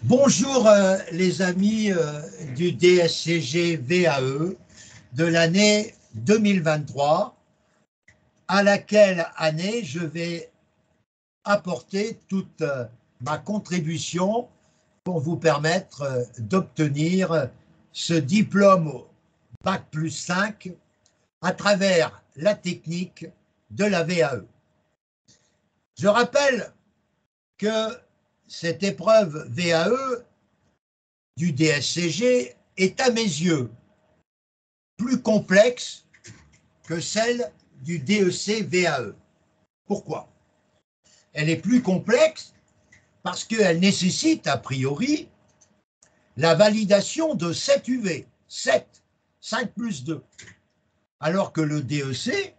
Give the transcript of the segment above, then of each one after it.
Bonjour les amis du DSCG VAE de l'année 2023, à laquelle année je vais apporter toute ma contribution pour vous permettre d'obtenir ce diplôme Bac+5 à travers la technique de la VAE. Je rappelle que cette épreuve VAE du DSCG est à mes yeux plus complexe que celle du DEC VAE. Pourquoi? Elle est plus complexe parce qu'elle nécessite a priori la validation de 7 UV, 7, 5 plus 2, alors que le DEC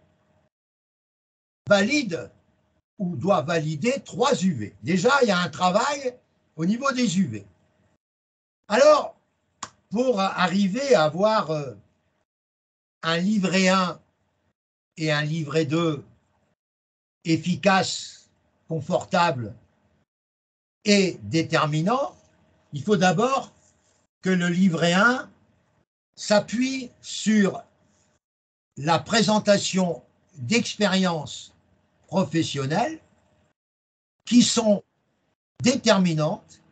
valide ou doit valider 3 UV. Déjà, il y a un travail au niveau des UV. Alors, pour arriver à avoir un livret 1 et un livret 2 efficace, confortable et déterminant, il faut d'abord que le livret 1 s'appuie sur la présentation d'expériences professionnelles qui sont déterminantes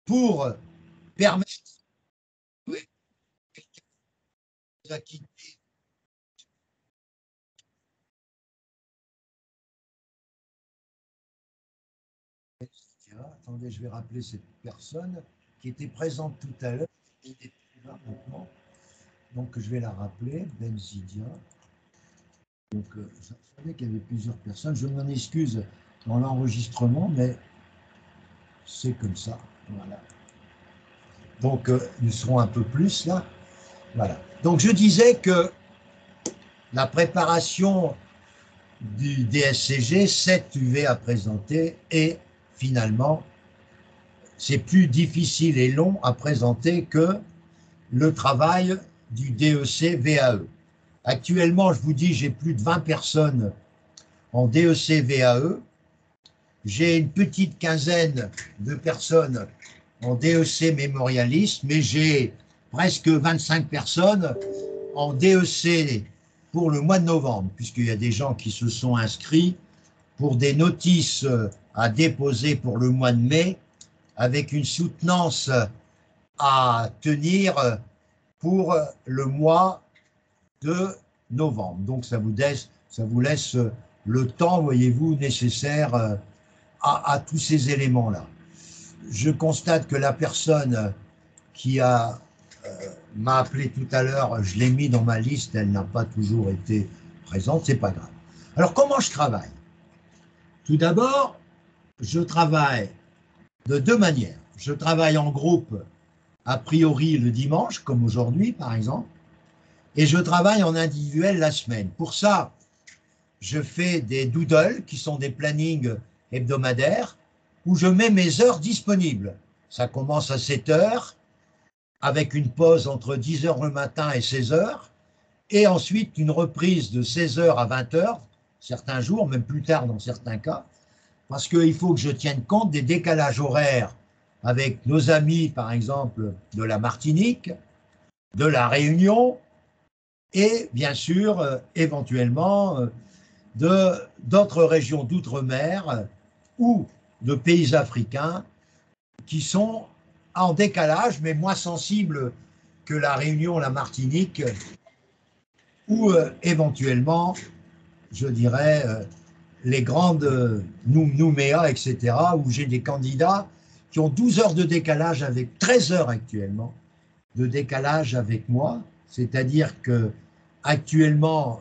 pour permettre d'acquitter. Attendez, je vais rappeler cette personne qui était présente tout à l'heure. Donc je vais la rappeler, Benzidia. Donc je savais qu'il y avait plusieurs personnes. Je m'en excuse dans l'enregistrement, mais c'est comme ça. Voilà. Donc nous serons un peu plus là. Voilà. Donc je disais que la préparation du DSCG, 7 UV à présenter, et finalement, c'est plus difficile et long à présenter que le travail du DEC VAE. Actuellement, je vous dis, j'ai plus de 20 personnes en DEC VAE. J'ai une petite quinzaine de personnes en DEC mémorialiste, mais j'ai presque 25 personnes en DEC pour le mois de novembre, puisqu'il y a des gens qui se sont inscrits pour des notices à déposer pour le mois de mai, avec une soutenance à tenir pour le mois de novembre. Donc ça vous laisse le temps, voyez-vous, nécessaire à tous ces éléments-là. Je constate que la personne qui m'a appelé tout à l'heure, je l'ai mis dans ma liste, elle n'a pas toujours été présente, c'est pas grave. Alors comment je travaille? Tout d'abord, je travaille de deux manières. Je travaille en groupe, a priori le dimanche, comme aujourd'hui par exemple, et je travaille en individuel la semaine. Pour ça, je fais des doodles, qui sont des plannings hebdomadaires, où je mets mes heures disponibles. Ça commence à 7 heures, avec une pause entre 10 heures le matin et 16 heures, et ensuite une reprise de 16 heures à 20 heures, certains jours, même plus tard dans certains cas, parce qu'il faut que je tienne compte des décalages horaires avec nos amis, par exemple, de la Martinique, de la Réunion, et bien sûr, éventuellement, d'autres régions d'outre-mer ou de pays africains qui sont en décalage, mais moins sensibles que la Réunion, la Martinique, ou éventuellement, je dirais, les grandes Nouméa, etc., où j'ai des candidats qui ont 12 heures de décalage avec 13 heures actuellement de décalage avec moi, c'est-à-dire que actuellement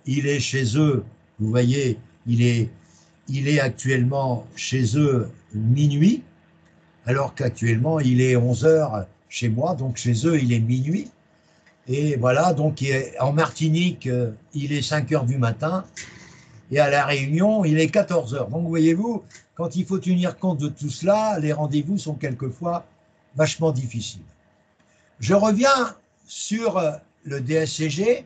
il est chez eux, vous voyez, il est actuellement chez eux minuit, alors qu'actuellement il est 11 heures chez moi, donc chez eux il est minuit. Et voilà, donc en Martinique, il est 5 heures du matin, et à La Réunion, il est 14 heures. Donc voyez-vous, quand il faut tenir compte de tout cela, les rendez-vous sont quelquefois vachement difficiles. Je reviens sur le DSCG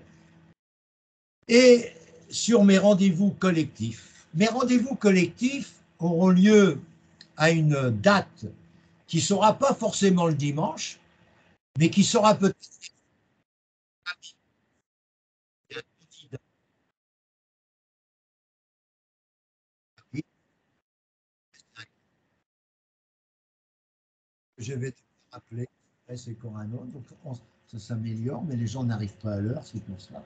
et sur mes rendez-vous collectifs. Mes rendez-vous collectifs auront lieu à une date qui ne sera pas forcément le dimanche, mais qui sera peut-être je vais te rappeler, c'est encore un autre, donc ça s'améliore, mais les gens n'arrivent pas à l'heure, c'est pour ça.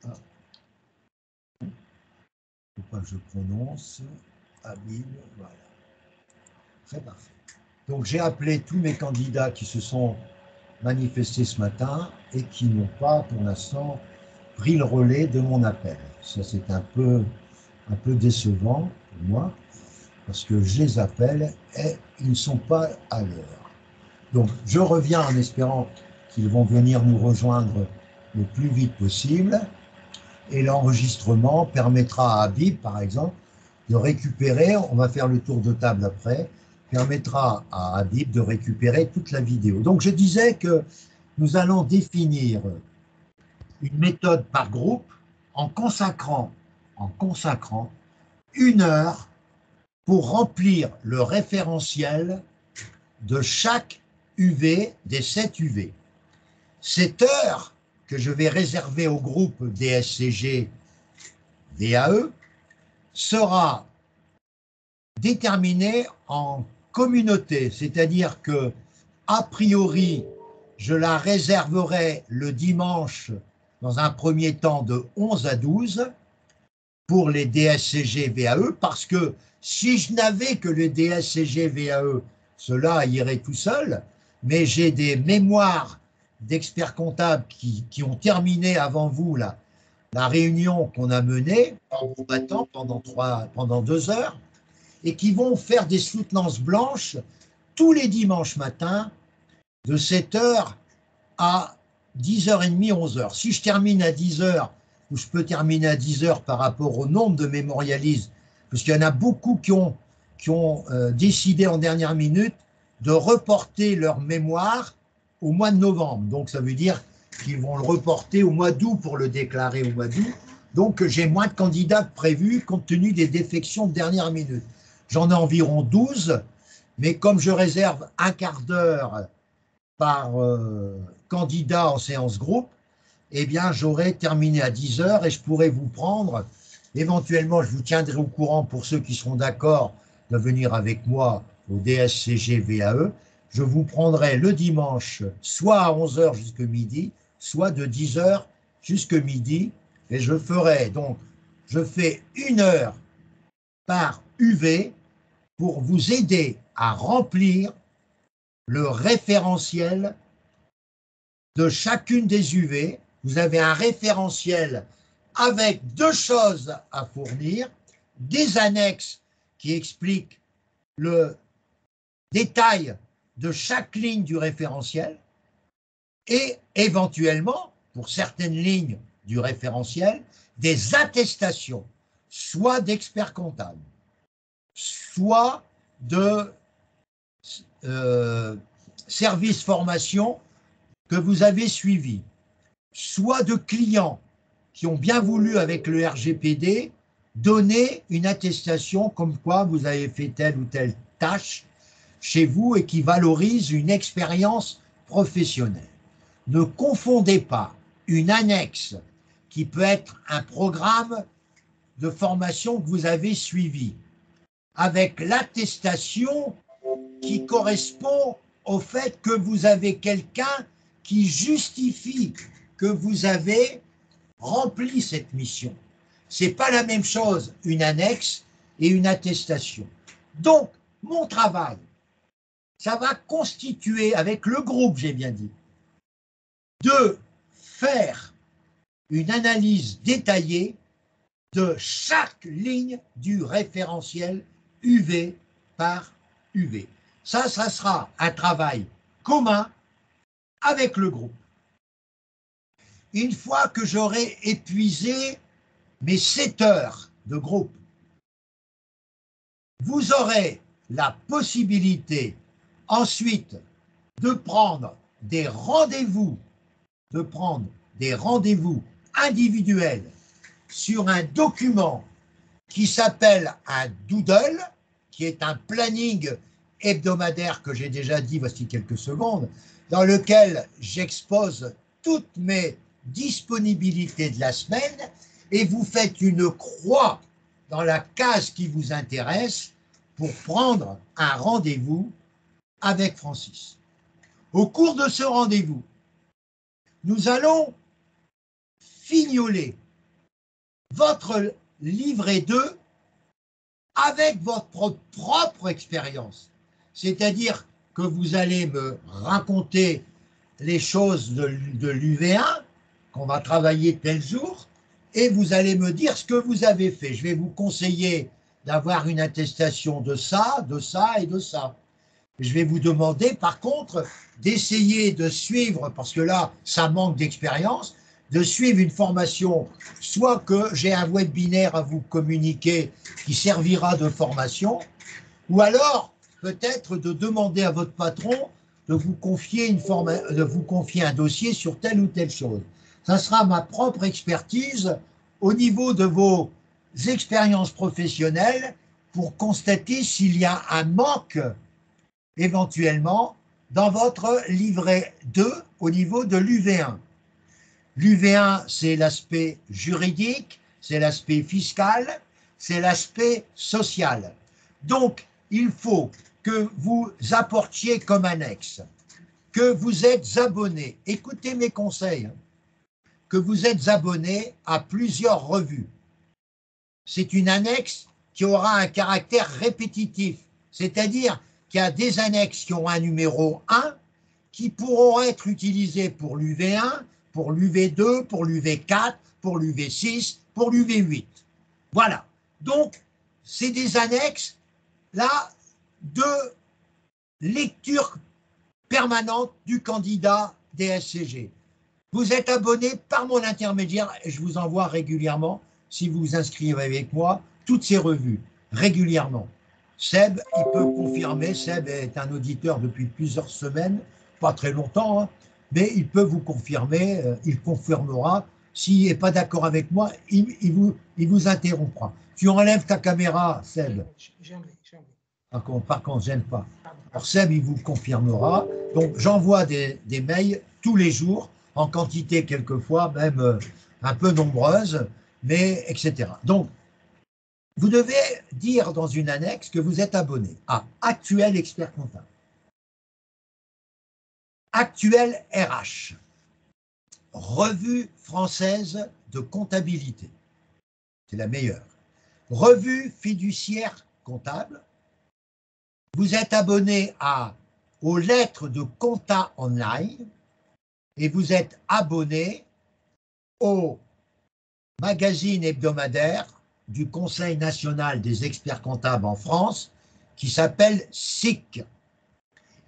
Ah, faut pas que je prononce. Habile, voilà. Très parfait. Donc j'ai appelé tous mes candidats qui se sont manifestés ce matin et qui n'ont pas pour l'instant pris le relais de mon appel. Ça c'est un peu décevant pour moi parce que je les appelle et ils ne sont pas à l'heure. Donc je reviens en espérant qu'ils vont venir nous rejoindre le plus vite possible et l'enregistrement permettra à Habib par exemple de récupérer, on va faire le tour de table après, permettra à Habib de récupérer toute la vidéo. Donc je disais que nous allons définir une méthode par groupe en consacrant 1 heure pour remplir le référentiel de chaque UV des 7 UV. Cette heure que je vais réserver au groupe DSCG VAE sera déterminée en communauté, c'est-à-dire que, a priori, je la réserverai le dimanche dans un premier temps de 11 à 12 pour les DSCG VAE, parce que si je n'avais que le DSCG VAE, cela irait tout seul, mais j'ai des mémoires d'experts comptables qui ont terminé avant vous la réunion qu'on a menée en vous battant pendant 2 heures et qui vont faire des soutenances blanches tous les dimanches matins de 7 heures à 10h30, 11 heures. Si je termine à 10 heures, ou je peux terminer à 10 heures par rapport au nombre de mémorialistes, parce qu'il y en a beaucoup qui ont décidé en dernière minute de reporter leur mémoire au mois de novembre. Donc ça veut dire qu'ils vont le reporter au mois d'août pour le déclarer au mois d'août. Donc j'ai moins de candidats que prévu compte tenu des défections de dernière minute. J'en ai environ 12, mais comme je réserve un quart d'heure par candidat en séance groupe, eh bien, j'aurai terminé à 10 heures et je pourrai vous prendre. Éventuellement, je vous tiendrai au courant pour ceux qui seront d'accord de venir avec moi au DSCG VAE. Je vous prendrai le dimanche, soit à 11 heures jusqu'à midi, soit de 10 heures jusqu'à midi. Et je ferai donc, je fais 1 heure par UV pour vous aider à remplir le référentiel de chacune des UV. Vous avez un référentiel avec 2 choses à fournir, des annexes qui expliquent le détail de chaque ligne du référentiel et éventuellement, pour certaines lignes du référentiel, des attestations, soit d'experts comptables, soit de services formation que vous avez suivis, soit de clients qui ont bien voulu, avec le RGPD, donner une attestation comme quoi vous avez fait telle ou telle tâche chez vous et qui valorise une expérience professionnelle. Ne confondez pas une annexe qui peut être un programme de formation que vous avez suivi avec l'attestation qui correspond au fait que vous avez quelqu'un qui justifie que vous avez rempli cette mission. Ce n'est pas la même chose, une annexe et une attestation. Donc, mon travail, ça va constituer, avec le groupe, j'ai bien dit, de faire une analyse détaillée de chaque ligne du référentiel UV par UV. Ça sera un travail commun avec le groupe. Une fois que j'aurai épuisé mes 7 heures de groupe, vous aurez la possibilité ensuite de prendre des rendez-vous, individuels sur un document qui s'appelle un doodle, qui est un planning hebdomadaire que j'ai déjà dit voici quelques secondes, dans lequel j'expose toutes mes disponibilités de la semaine et vous faites une croix dans la case qui vous intéresse pour prendre un rendez-vous avec Francis. Au cours de ce rendez-vous, nous allons fignoler votre livret 2 avec votre propre expérience. C'est-à-dire que vous allez me raconter les choses de l'UV1 qu'on va travailler tel jour et vous allez me dire ce que vous avez fait. Je vais vous conseiller d'avoir une attestation de ça et de ça. Je vais vous demander par contre d'essayer de suivre, parce que là ça manque d'expérience, de suivre une formation, soit que j'ai un webinaire à vous communiquer qui servira de formation, ou alors peut-être de demander à votre patron de vous confier un dossier sur telle ou telle chose. Ça sera ma propre expertise au niveau de vos expériences professionnelles pour constater s'il y a un manque éventuellement dans votre livret 2 au niveau de l'UV1. L'UV1, c'est l'aspect juridique, c'est l'aspect fiscal, c'est l'aspect social. Donc, il faut que vous apportiez comme annexe, que vous êtes abonné, écoutez mes conseils, que vous êtes abonné à plusieurs revues. C'est une annexe qui aura un caractère répétitif, c'est-à-dire qu'il y a des annexes qui ont un numéro 1 qui pourront être utilisées pour l'UV1, pour l'UV2, pour l'UV4, pour l'UV6, pour l'UV8. Voilà. Donc, c'est des annexes, là, de lecture permanente du candidat DSCG. Vous êtes abonné par mon intermédiaire et je vous envoie régulièrement, si vous vous inscrivez avec moi, toutes ces revues, régulièrement. Seb, il peut confirmer, Seb est un auditeur depuis plusieurs semaines, pas très longtemps, hein, mais il peut vous confirmer, il confirmera. S'il n'est pas d'accord avec moi, il vous interrompra. Tu enlèves ta caméra, Seb. J'ai enlevé. Par contre, j'aime pas. Alors Seb, il vous confirmera. Donc j'envoie des mails tous les jours, en quantité quelquefois, même un peu nombreuse, mais etc. Donc, vous devez dire dans une annexe que vous êtes abonné à Actuel Expert Comptable, Actuel RH, Revue française de comptabilité, c'est la meilleure, Revue fiduciaire comptable, vous êtes abonné aux lettres de compta online et vous êtes abonné au magazine hebdomadaire du Conseil national des experts comptables en France qui s'appelle SIC.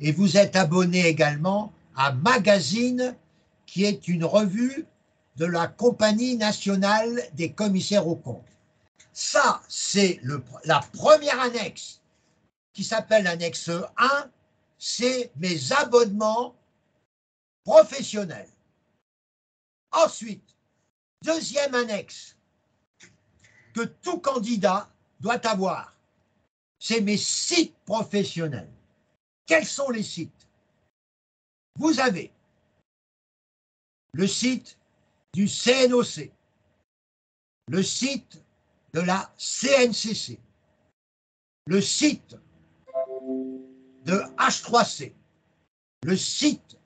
Et vous êtes abonné également à Magazine, qui est une revue de la Compagnie nationale des commissaires aux comptes. Ça, c'est la première annexe qui s'appelle annexe 1, c'est mes abonnements professionnels. Ensuite, deuxième annexe que tout candidat doit avoir, c'est mes sites professionnels. Quels sont les sites? Vous avez le site du CNOC, le site de la CNCC, le site de H3C, le site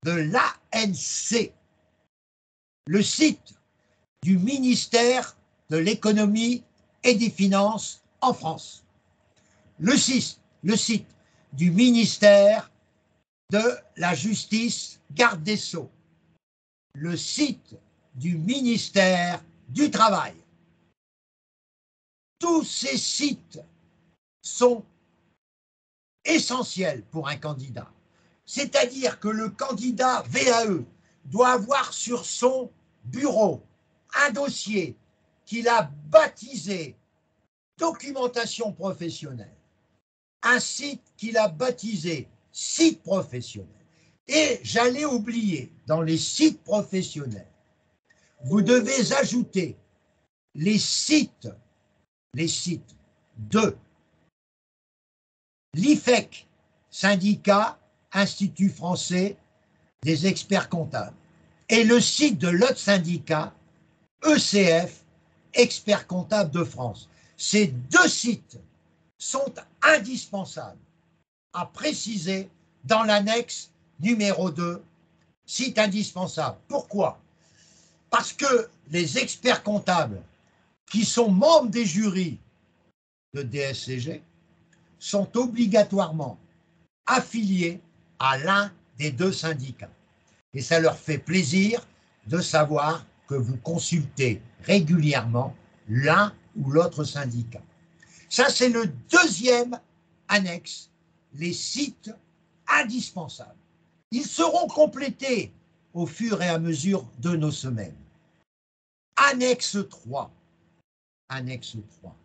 de l'ANC, le site du ministère de l'économie et des finances en France, le site du ministère de la justice, garde des Sceaux, le site du ministère du travail. Tous ces sites sont essentiels pour un candidat. C'est-à-dire que le candidat VAE doit avoir sur son bureau un dossier qu'il a baptisé documentation professionnelle, un site qu'il a baptisé site professionnel. Et j'allais oublier, dans les sites professionnels, vous devez ajouter les sites les sites de l'IFEC, syndicat Institut français des experts comptables, et le site de l'autre syndicat, ECF, experts comptables de France. Ces deux sites sont indispensables à préciser dans l'annexe numéro 2, site indispensable. Pourquoi? Parce que les experts comptables qui sont membres des jurys de DSCG sont obligatoirement affiliés à l'un des deux syndicats. Et ça leur fait plaisir de savoir que vous consultez régulièrement l'un ou l'autre syndicat. Ça, c'est le deuxième annexe, les sites indispensables. Ils seront complétés au fur et à mesure de nos semaines. Annexe 3. Annexe 3.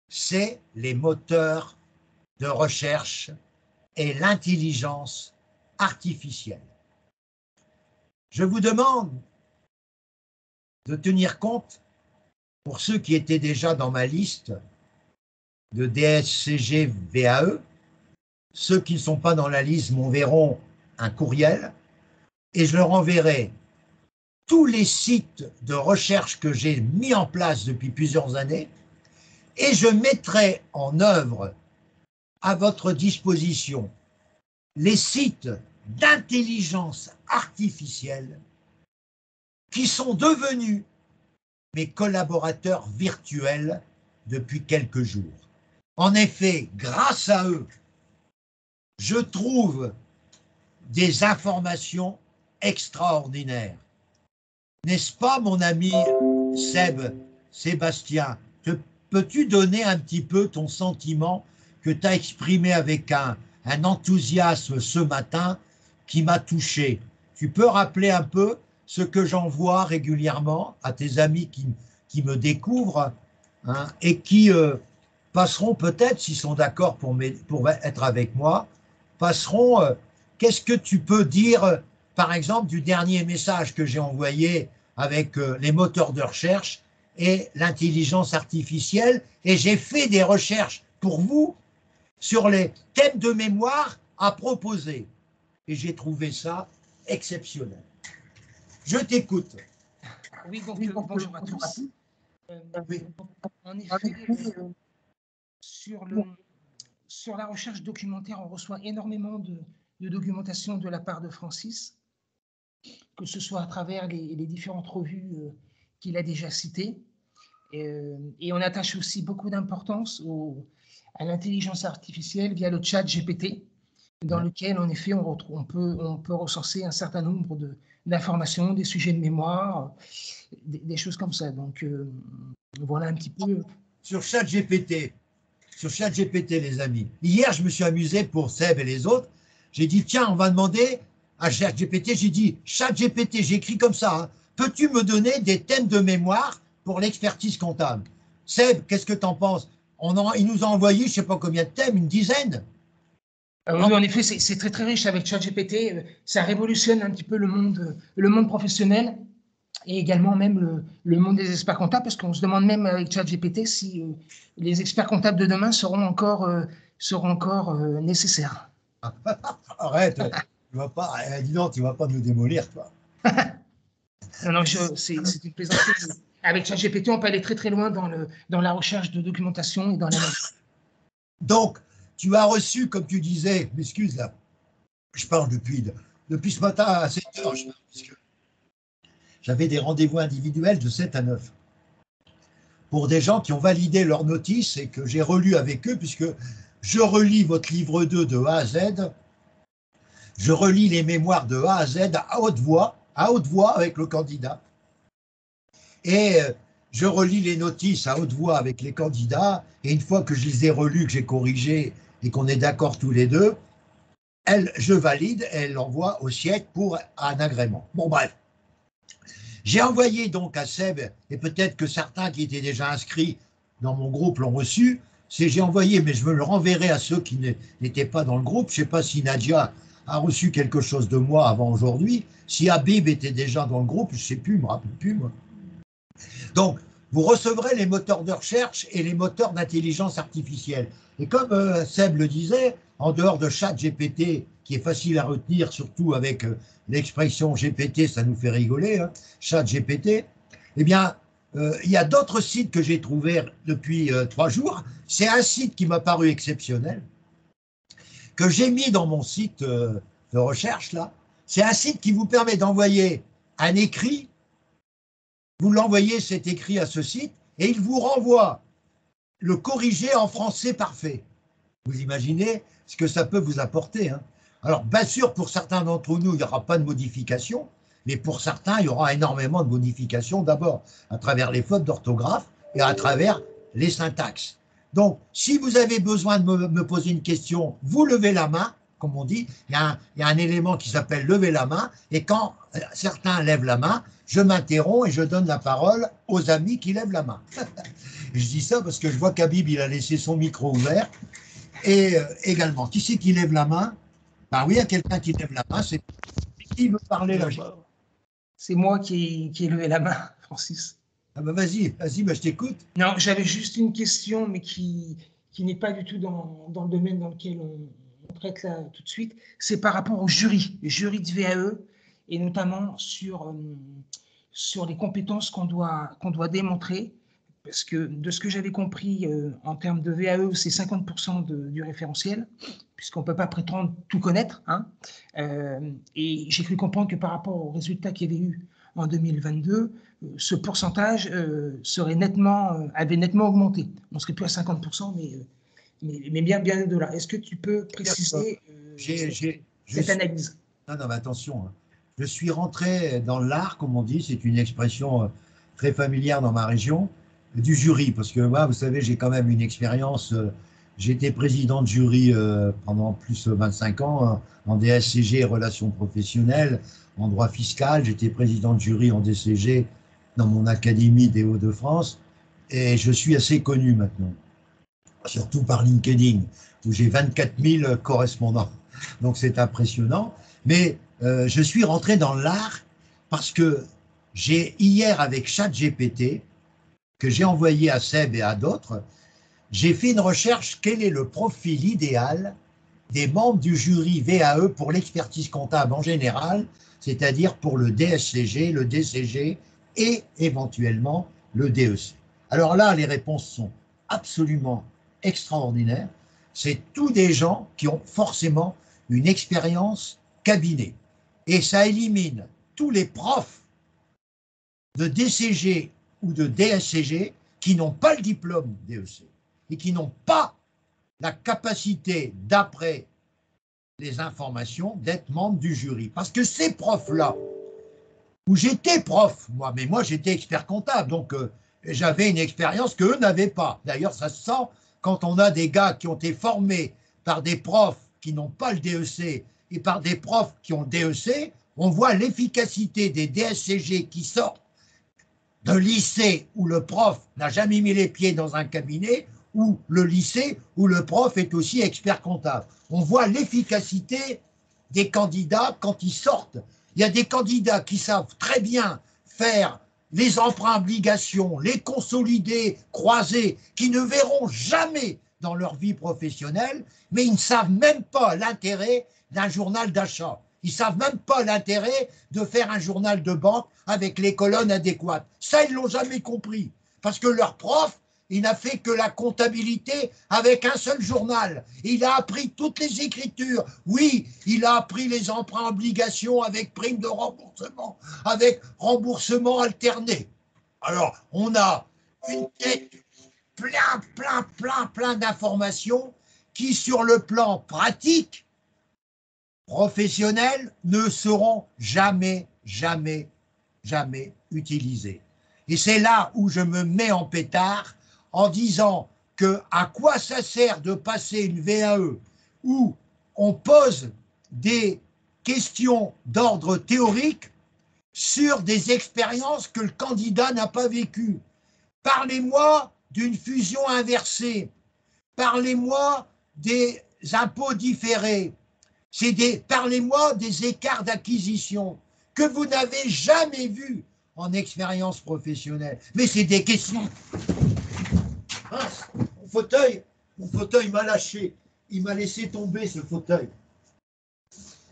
C'est les moteurs de recherche et l'intelligence artificielle. Je vous demande de tenir compte, pour ceux qui étaient déjà dans ma liste de DSCG VAE, ceux qui ne sont pas dans la liste m'enverront un courriel et je leur enverrai tous les sites de recherche que j'ai mis en place depuis plusieurs années et je mettrai en œuvre à votre disposition les sites d'intelligence artificielle qui sont devenus mes collaborateurs virtuels depuis quelques jours. En effet, grâce à eux, je trouve des informations extraordinaires. N'est-ce pas, mon ami Sébastien? Peux-tu donner un petit peu ton sentiment que tu as exprimé avec un enthousiasme ce matin qui m'a touché? Tu peux rappeler un peu ce que j'envoie régulièrement à tes amis qui me découvrent, hein, et qui passeront peut-être, s'ils sont d'accord pour être avec moi, passeront. Qu'est-ce que tu peux dire, par exemple, du dernier message que j'ai envoyé avec les moteurs de recherche et l'intelligence artificielle, et j'ai fait des recherches pour vous sur les thèmes de mémoire à proposer. Et j'ai trouvé ça exceptionnel. Je t'écoute. Oui, donc bonjour à tous. Oui. En effet, sur la recherche documentaire, on reçoit énormément de documentation de la part de Francis, que ce soit à travers les différentes revues qu'il a déjà citées. Et on attache aussi beaucoup d'importance à l'intelligence artificielle via le chat GPT, dans lequel, en effet, on peut recenser un certain nombre d'informations, des sujets de mémoire, des choses comme ça. Donc, voilà un petit peu. Sur ChatGPT, les amis. Hier, je me suis amusé pour Seb et les autres. J'ai dit, tiens, on va demander à ChatGPT. J'ai dit, ChatGPT, j'ai écrit comme ça. Hein, peux-tu me donner des thèmes de mémoire pour l'expertise comptable? Seb, qu'est-ce que tu en penses? Il nous a envoyé, je ne sais pas combien de thèmes, une dizaine. Oui, en effet, c'est très très riche avec ChatGPT. Ça révolutionne un petit peu le monde professionnel et également même le monde des experts comptables, parce qu'on se demande même avec ChatGPT si les experts comptables de demain seront encore nécessaires. Arrête, tu vas pas, dis donc, tu vas pas nous démolir, toi. Non, c'est une plaisanterie. Avec ChatGPT, on peut aller très très loin dans la recherche de documentation et dans l'analyse. Donc, tu as reçu, comme tu disais, m'excuse là, je parle depuis ce matin à 7 heures, parce que j'avais des rendez-vous individuels de 7 à 9 pour des gens qui ont validé leur notice et que j'ai relu avec eux, puisque je relis votre livre 2 de A à Z, je relis les mémoires de A à Z à haute voix avec le candidat, et je relis les notices à haute voix avec les candidats, et une fois que je les ai relus, que j'ai corrigé et qu'on est d'accord tous les deux, je valide et elle l'envoie au siège pour un agrément. Bon, bref. J'ai envoyé donc à Seb, et peut-être que certains qui étaient déjà inscrits dans mon groupe l'ont reçu, j'ai envoyé, mais je me le renverrai à ceux qui n'étaient pas dans le groupe. Je ne sais pas si Nadia a reçu quelque chose de moi avant aujourd'hui, si Habib était déjà dans le groupe, je ne sais plus, je ne me rappelle plus moi. Donc, vous recevrez les moteurs de recherche et les moteurs d'intelligence artificielle. Et comme Seb le disait, en dehors de ChatGPT, qui est facile à retenir, surtout avec l'expression GPT, ça nous fait rigoler, hein, ChatGPT, eh bien, il y a d'autres sites que j'ai trouvés depuis 3 jours. C'est un site qui m'a paru exceptionnel, que j'ai mis dans mon site de recherche, là. C'est un site qui vous permet d'envoyer un écrit, vous l'envoyez cet écrit à ce site, et il vous renvoie le corrigé en français parfait. Vous imaginez ce que ça peut vous apporter, hein. Alors, bien sûr, pour certains d'entre nous, il n'y aura pas de modification, mais pour certains, il y aura énormément de modifications, d'abord à travers les fautes d'orthographe et à travers les syntaxes. Donc, si vous avez besoin de me poser une question, vous levez la main, comme on dit, il y a un élément qui s'appelle lever la main, et quand certains lèvent la main, je m'interromps et je donne la parole aux amis qui lèvent la main. Je dis ça parce que je vois qu'Habib, il a laissé son micro ouvert, et également, qui c'est qui lève la main? Ben oui, il y a quelqu'un qui lève la main, c'est qui veut parler là? C'est moi qui ai levé la main, Francis. Ah ben vas-y, ben je t'écoute. Non, j'avais juste une question, mais qui n'est pas du tout dans le domaine dans lequel on traite là tout de suite. C'est par rapport au jury de VAE, et notamment sur les compétences qu'on doit démontrer. Parce que de ce que j'avais compris, en termes de VAE, c'est 50% du référentiel, puisqu'on ne peut pas prétendre tout connaître, hein. Et j'ai cru comprendre que par rapport aux résultats qu'il y avait eu en 2022, ce pourcentage avait nettement augmenté. On ne serait plus à 50%, mais bien au-delà. Est-ce que tu peux préciser cette analyse? Non, mais attention, hein. Je suis rentré dans l'art, comme on dit, c'est une expression très familière dans ma région, du jury, parce que moi, vous savez, j'ai quand même une expérience, j'ai été président de jury pendant plus de 25 ans en DSCG, relations professionnelles, en droit fiscal, j'étais président de jury en DCG dans mon académie des Hauts-de-France, et je suis assez connu maintenant, surtout par LinkedIn, où j'ai 24 000 correspondants, donc c'est impressionnant, mais je suis rentré dans l'art parce que j'ai hier avec ChatGPT, que j'ai envoyé à Seb et à d'autres, j'ai fait une recherche, quel est le profil idéal des membres du jury VAE pour l'expertise comptable en général, c'est-à-dire pour le DSCG, le DCG et éventuellement le DEC. Alors là, les réponses sont absolument extraordinaires. C'est tous des gens qui ont forcément une expérience cabinet. Et ça élimine tous les profs de DCG ou de DSCG qui n'ont pas le diplôme DEC et qui n'ont pas la capacité, d'après les informations, d'être membre du jury. Parce que ces profs-là, où j'étais prof, mais moi j'étais expert comptable, donc j'avais une expérience qu'eux n'avaient pas. D'ailleurs, ça se sent quand on a des gars qui ont été formés par des profs qui n'ont pas le DEC et par des profs qui ont le DEC, on voit l'efficacité des DSCG qui sortent d'un lycée où le prof n'a jamais mis les pieds dans un cabinet, ou le lycée où le prof est aussi expert comptable. On voit l'efficacité des candidats quand ils sortent. Il y a des candidats qui savent très bien faire les emprunts obligations, les consolider, croiser, qui ne verront jamais dans leur vie professionnelle, mais ils ne savent même pas l'intérêt d'un journal d'achat. Ils ne savent même pas l'intérêt de faire un journal de banque avec les colonnes adéquates. Ça, ils ne l'ont jamais compris. Parce que leur prof, il n'a fait que la comptabilité avec un seul journal. Il a appris toutes les écritures. Oui, il a appris les emprunts obligations avec prime de remboursement, avec remboursement alterné. Alors, on a une tête plein d'informations qui, sur le plan pratique, professionnels, ne seront jamais utilisés. Et c'est là où je me mets en pétard en disant que à quoi ça sert de passer une VAE où on pose des questions d'ordre théorique sur des expériences que le candidat n'a pas vécues. Parlez-moi d'une fusion inversée, parlez-moi des impôts différés, parlez-moi des écarts d'acquisition que vous n'avez jamais vus en expérience professionnelle. Mais c'est des questions. Mince, mon fauteuil m'a lâché. Il m'a laissé tomber, ce fauteuil.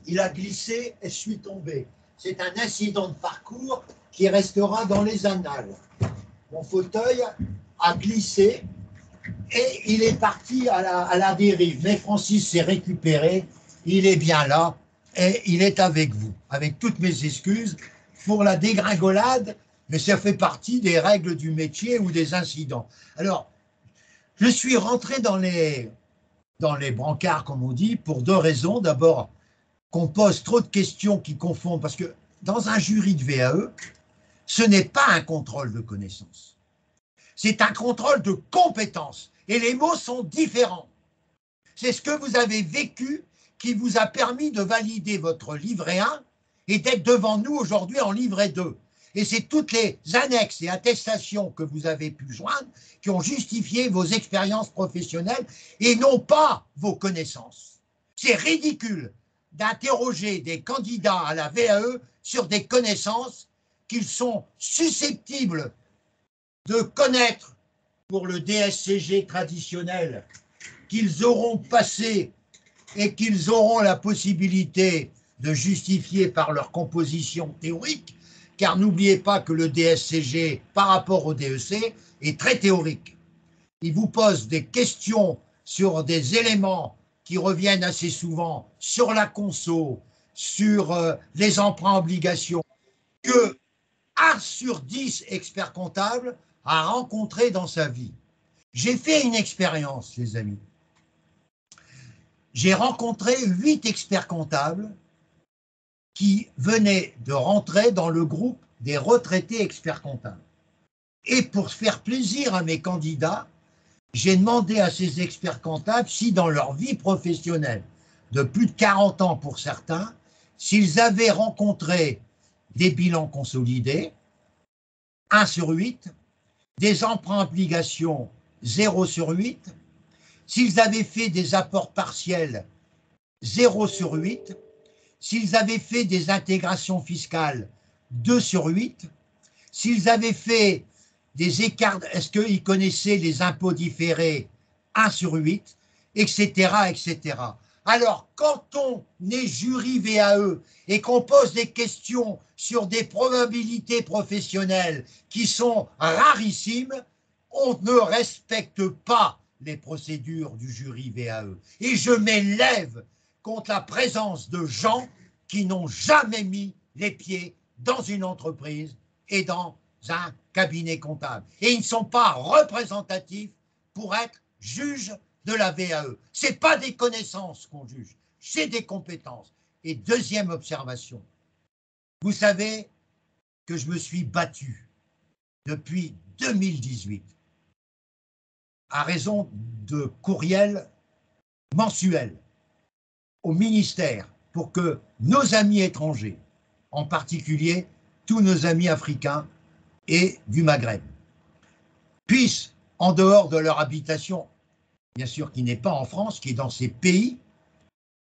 Il a glissé et je suis tombé. C'est un incident de parcours qui restera dans les annales. Mon fauteuil a glissé et il est parti à la dérive. Mais Francis s'est récupéré, il est bien là et il est avec vous, avec toutes mes excuses pour la dégringolade, mais ça fait partie des règles du métier ou des incidents. Alors, je suis rentré dans les brancards, comme on dit, pour deux raisons. D'abord, qu'on pose trop de questions qui confondent, parce que dans un jury de VAE, ce n'est pas un contrôle de connaissances, c'est un contrôle de compétences, et les mots sont différents. C'est ce que vous avez vécu qui vous a permis de valider votre livret 1 et d'être devant nous aujourd'hui en livret 2. Et c'est toutes les annexes et attestations que vous avez pu joindre qui ont justifié vos expériences professionnelles et non pas vos connaissances. C'est ridicule d'interroger des candidats à la VAE sur des connaissances qu'ils sont susceptibles de connaître pour le DSCG traditionnel, qu'ils auront passé et qu'ils auront la possibilité de justifier par leur composition théorique, car n'oubliez pas que le DSCG, par rapport au DEC, est très théorique. Il vous pose des questions sur des éléments qui reviennent assez souvent sur la conso, sur les emprunts obligations, que 1 sur 10 experts comptables a rencontré dans sa vie. J'ai fait une expérience, les amis. J'ai rencontré 8 experts comptables qui venaient de rentrer dans le groupe des retraités experts comptables. Et pour faire plaisir à mes candidats, j'ai demandé à ces experts comptables si dans leur vie professionnelle, de plus de 40 ans pour certains, s'ils avaient rencontré des bilans consolidés, 1 sur 8, des emprunts obligations, 0 sur 8, s'ils avaient fait des apports partiels, 0 sur 8, s'ils avaient fait des intégrations fiscales, 2 sur 8, s'ils avaient fait des écarts, est-ce qu'ils connaissaient les impôts différés, 1 sur 8, etc., etc. Alors, quand on est jury VAE et qu'on pose des questions sur des probabilités professionnelles qui sont rarissimes, on ne respecte pas les procédures du jury VAE. Et je m'élève contre la présence de gens qui n'ont jamais mis les pieds dans une entreprise et dans un cabinet comptable. Et ils ne sont pas représentatifs pour être juges de la VAE. Ce n'est pas des connaissances qu'on juge, c'est des compétences. Et deuxième observation, vous savez que je me suis battu depuis 2018 à raison de courriels mensuels au ministère pour que nos amis étrangers, en particulier tous nos amis africains et du Maghreb, puissent, en dehors de leur habitation, bien sûr qui n'est pas en France, qui est dans ces pays,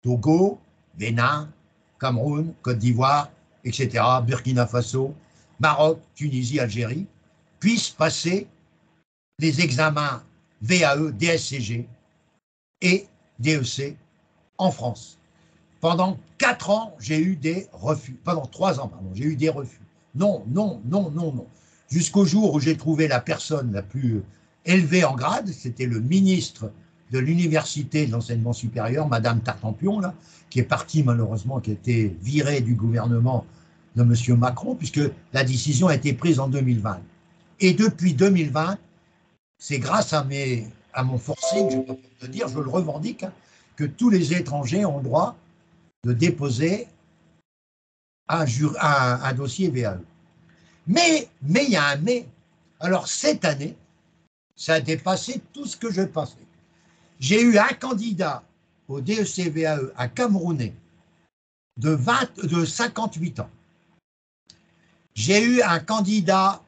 Togo, Bénin, Cameroun, Côte d'Ivoire, etc., Burkina Faso, Maroc, Tunisie, Algérie, puissent passer les examens VAE, DSCG et DEC en France. Pendant 4 ans, j'ai eu des refus. Pendant 3 ans, pardon, j'ai eu des refus. Non, non, non, non, non. Jusqu'au jour où j'ai trouvé la personne la plus élevée en grade, c'était le ministre de l'Université de l'Enseignement Supérieur, Madame Tartampion, là, qui est partie malheureusement, qui a été virée du gouvernement de M. Macron, puisque la décision a été prise en 2020. Et depuis 2020, c'est grâce à mon forcing, je ne peux pas te dire, je le revendique, hein, que tous les étrangers ont le droit de déposer un dossier VAE. Mais il y a un mais. Alors cette année, ça a dépassé tout ce que je pensais. J'ai eu un candidat au DEC VAE, un Camerounais, de 58 ans. J'ai eu un candidat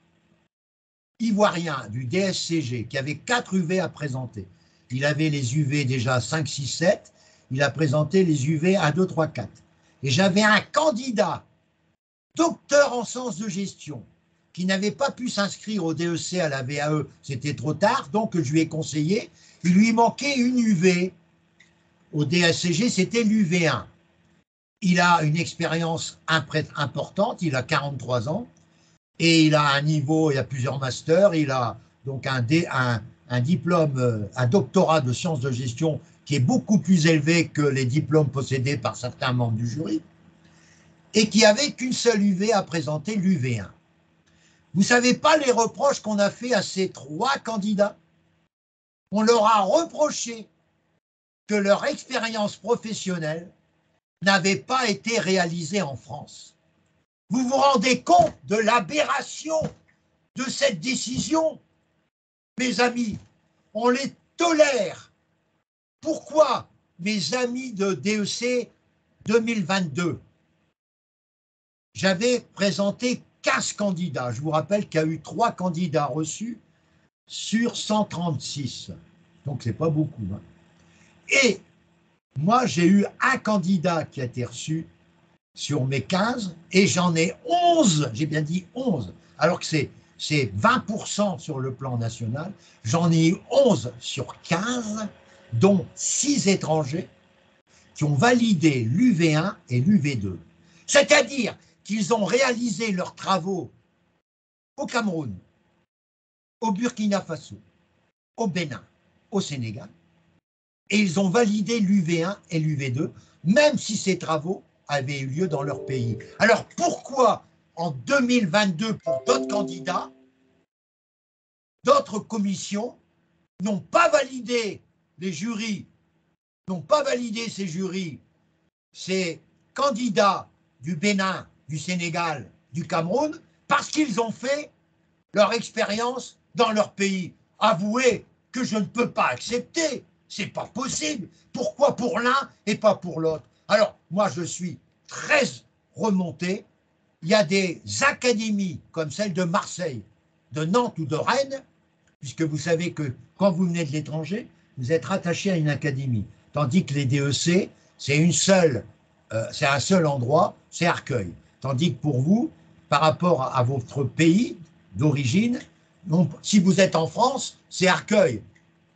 ivoirien du DSCG qui avait 4 UV à présenter. Il avait les UV déjà 5, 6, 7. Il a présenté les UV 1, 2, 3, 4. Et j'avais un candidat, docteur en sciences de gestion, qui n'avait pas pu s'inscrire au DEC à la VAE, c'était trop tard, donc je lui ai conseillé, il lui manquait une UV. Au DSCG, c'était l'UV1. Il a une expérience importante, il a 43 ans, et il a un niveau, il a plusieurs masters, il a donc un diplôme, un doctorat de sciences de gestion qui est beaucoup plus élevé que les diplômes possédés par certains membres du jury, et qui avait qu'une seule UV à présenter, l'UV1. Vous ne savez pas les reproches qu'on a fait à ces 3 candidats? On leur a reproché que leur expérience professionnelle n'avait pas été réalisée en France. Vous vous rendez compte de l'aberration de cette décision? Mes amis, on les tolère. Pourquoi, mes amis de DEC 2022? J'avais présenté 15 candidats. Je vous rappelle qu'il y a eu 3 candidats reçus sur 136. Donc, ce n'est pas beaucoup. Hein. Et moi, j'ai eu un candidat qui a été reçu sur mes 15 et j'en ai 11, j'ai bien dit 11, alors que c'est 20% sur le plan national. J'en ai eu 11 sur 15, dont 6 étrangers qui ont validé l'UV1 et l'UV2. C'est-à-dire qu'ils ont réalisé leurs travaux au Cameroun, au Burkina Faso, au Bénin, au Sénégal, et ils ont validé l'UV1 et l'UV2, même si ces travaux avaient eu lieu dans leur pays. Alors pourquoi en 2022, pour d'autres candidats, d'autres commissions n'ont pas validé les jurys, n'ont pas validé ces jurys, ces candidats du Bénin, du Sénégal, du Cameroun, parce qu'ils ont fait leur expérience dans leur pays? Avouez que je ne peux pas accepter, c'est pas possible. Pourquoi pour l'un et pas pour l'autre? Alors, moi, je suis très remonté. Il y a des académies comme celle de Marseille, de Nantes ou de Rennes, puisque vous savez que quand vous venez de l'étranger, vous êtes rattaché à une académie. Tandis que les DEC, c'est un seul endroit, c'est Arcueil. Tandis que pour vous, par rapport à votre pays d'origine, si vous êtes en France, c'est Arcueil.